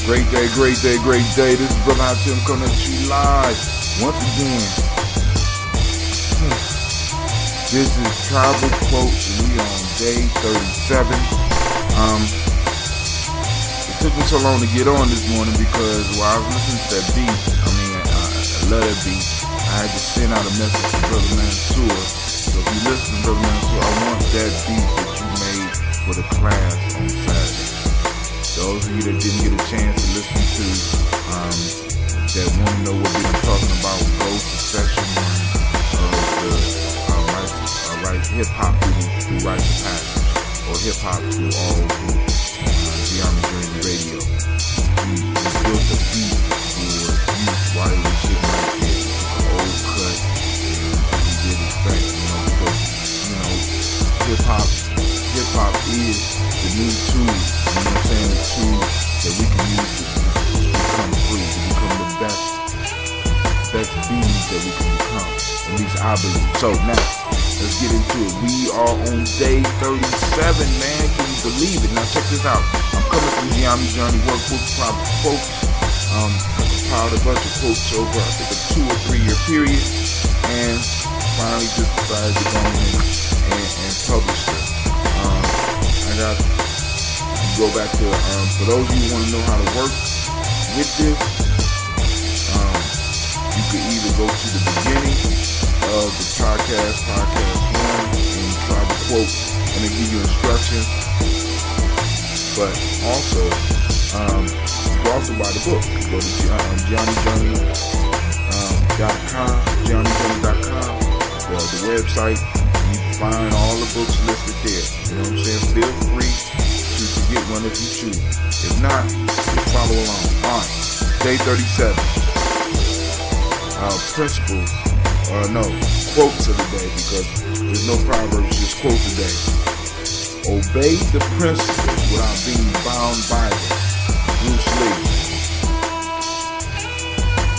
Great day, great day, great day. This is Brother Tim coming at you live once again. This is Tribal Quotes, and we on day 37. It took me so long to get on this morning because while I was listening to that beat, I love that beat. I had to send out a message to Brother Mansour. So if you listen to Brother Mansour, I want that beat that you made for the class on Saturday. Those of you that didn't get a chance to listen to, that want to know what we've been talking about, go to session one of the hip-hop through Rites of Passage, or hip-hop through all through the Army Journey Radio. We built a beat for youth while it was sitting right there, an old cut, and we did respect, because, hip-hop is the new tool. You know what I'm saying? The tool that we can use to become free, to become the best beings that we can become. At least I believe. So now, let's get into it. We are on day 37, man. Can you believe it? Now check this out. I'm coming from the Army Journey Workbook, Tribal Quotes. I compiled a bunch of quotes over, I think, a 2 or 3 year period, and finally just decided to go and publish it. Go back to, for those of you who want to know how to work with this, you can either go to the beginning of the podcast 1, and try to quote, and they give you instructions. But also, you can also buy the book. Go to johnnyjourney.com, the website. You can find all the books listed there. You know what I'm saying? Feel free to get one if you choose. If not, just follow along. Alright, day 37. Principles, quotes of the day, because there's no proverbs, just quotes a day. Obey the principles without being bound by them. Bruce Lee.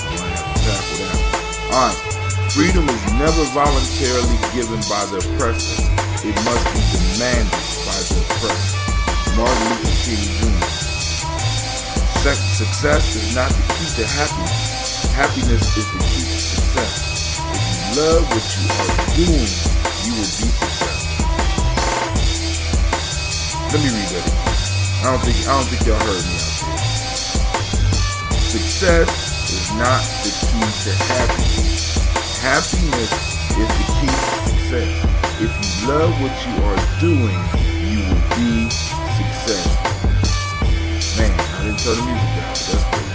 I might have to tackle that. Alright, freedom is never voluntarily given by the oppressor. It must be demanded by the oppressor. Martin Luther King Jr. Success is not the key to happiness. Happiness is the key to success. If you love what you are doing, you will be successful. Let me read that again. I don't think y'all heard me out there. Success is not the key to happiness. Happiness is the key to success. If you love what you are doing, you will be successful. Man, I didn't turn the music down. That's cool.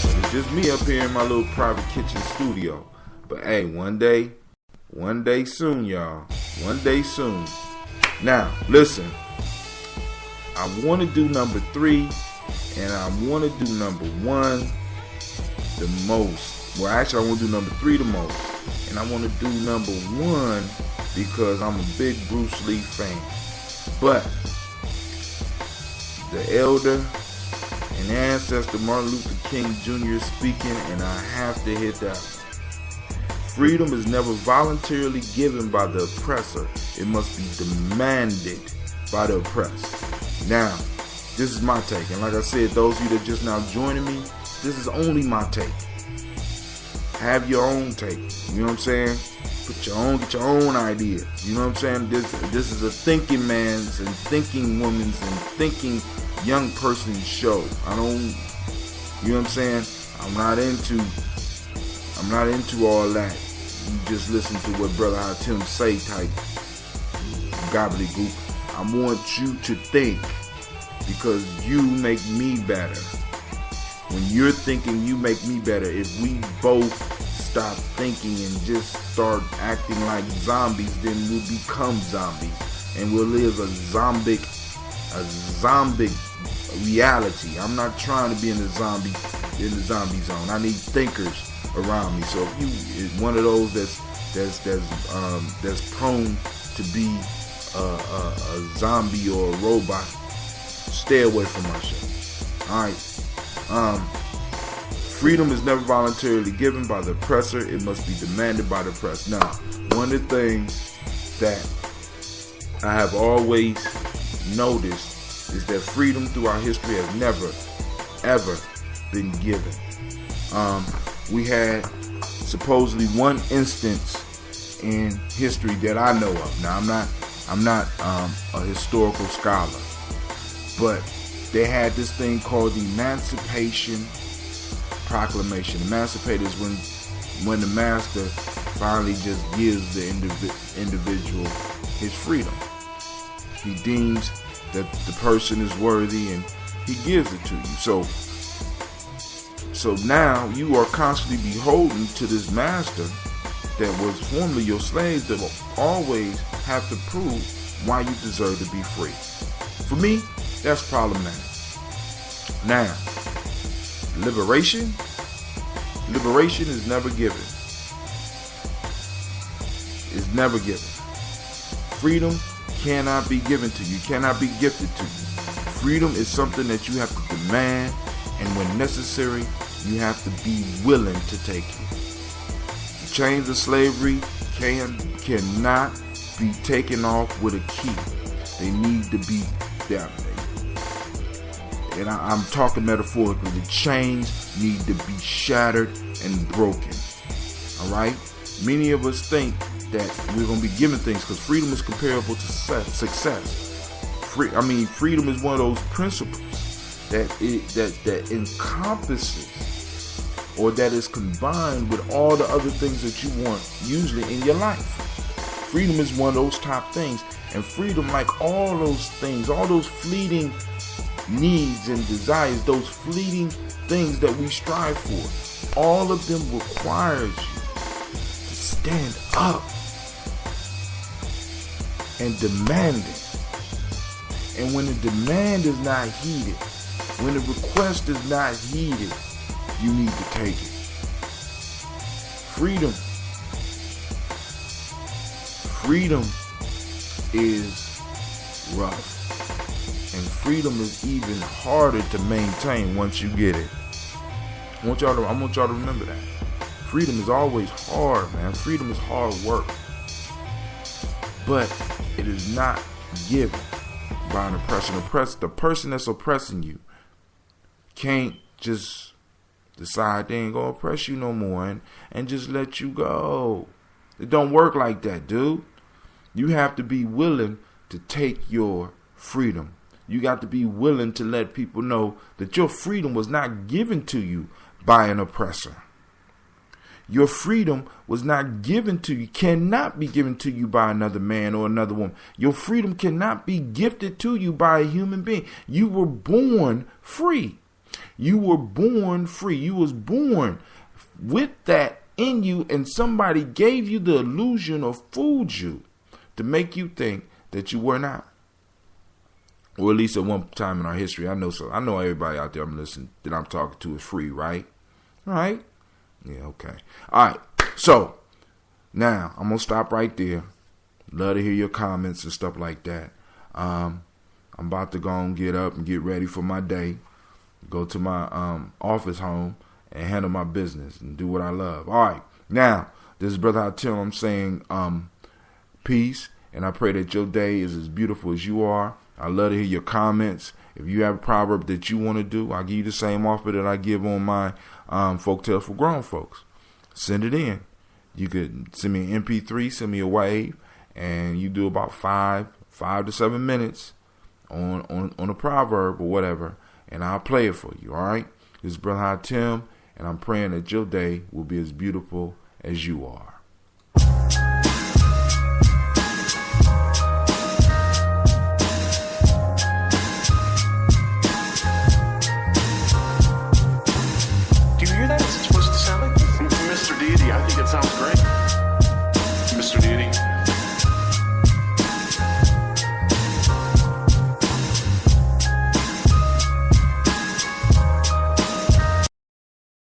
But it's just me up here in my little private kitchen studio. But hey, one day soon, y'all. One day soon. Now, listen. I want to do number 3, and I want to do number 1 the most. Well, actually, I want to do number 3 the most. And I want to do number 1 because I'm a big Bruce Lee fan. But the elder and ancestor Martin Luther King Jr. is speaking, and I have to hit that one. Freedom is never voluntarily given by the oppressor. It must be demanded by the oppressed. Now, this is my take. And like I said, those of you that just now joining me, this is only my take. Have your own take. You know what I'm saying? Get your own idea. You know what I'm saying? This is a thinking man's and thinking woman's and thinking young person's show. You know what I'm saying? I'm not into all that. You just listen to what Brother Tim say type gobbledygook. I want you to think, because you make me better. When you're thinking, you make me better. If we both stop thinking and just start acting like zombies, then we'll become zombies, and we'll live a zombic reality. I'm not trying to be in the zombie zone. I need thinkers around me. So if you is one of those that's prone to be a zombie or a robot, stay away from my show. All right. Freedom is never voluntarily given by the oppressor. It must be demanded by the oppressed. Now, one of the things that I have always noticed is that freedom throughout history has never ever been given. We had supposedly one instance in history that I know of. Now I'm not a historical scholar, but they had this thing called the Emancipation Proclamation. Emancipate is when the master finally just gives the individual his freedom. He deems that the person is worthy and he gives it to you. So now you are constantly beholden to this master that was formerly your slave, that will always have to prove why you deserve to be free. For me, that's problematic. Now, liberation is never given. It's never given. Freedom cannot be given to you, cannot be gifted to you. Freedom is something that you have to demand, and when necessary, you have to be willing to take it. The chains of slavery cannot be taken off with a key. They need to be down. And I'm talking metaphorically. The chains need to be shattered and broken. All right? Many of us think that we're going to be given things because freedom is comparable to success. Freedom is one of those principles that encompasses, or that is combined with all the other things that you want usually in your life. Freedom is one of those top things. And freedom, like all those things, all those fleeting needs and desires, those fleeting things that we strive for, all of them requires you to stand up and demand it. And when the demand is not heeded, when the request is not heeded, you need to take it. Freedom is rough. And freedom is even harder to maintain once you get it. I want y'all to remember that. Freedom is always hard, man. Freedom is hard work. But it is not given by an oppressor. The person that's oppressing you can't just decide they ain't gonna oppress you no more and just let you go. It don't work like that, dude. You have to be willing to take your freedom. You got to be willing to let people know that your freedom was not given to you by an oppressor. Your freedom was not given to you, cannot be given to you by another man or another woman. Your freedom cannot be gifted to you by a human being. You were born free. You were born free. You was born with that in you, and somebody gave you the illusion or fooled you to make you think that you were not. Or at least at one time in our history, I know everybody out there I'm listening that I'm talking to is free, right? Right? Yeah, okay. All right. So now I'm gonna stop right there. Love to hear your comments and stuff like that. I'm about to go and get up and get ready for my day. Go to my office home and handle my business and do what I love. All right. Now, this is Brother Hatim. I'm saying peace, and I pray that your day is as beautiful as you are. I love to hear your comments. If you have a proverb that you want to do, I'll give you the same offer that I give on my folktale for grown folks. Send it in. You could send me an MP3, send me a wave, and you do about 5 to 7 minutes on a proverb or whatever, and I'll play it for you. All right. This is Brother Hatim, and I'm praying that your day will be as beautiful as you are.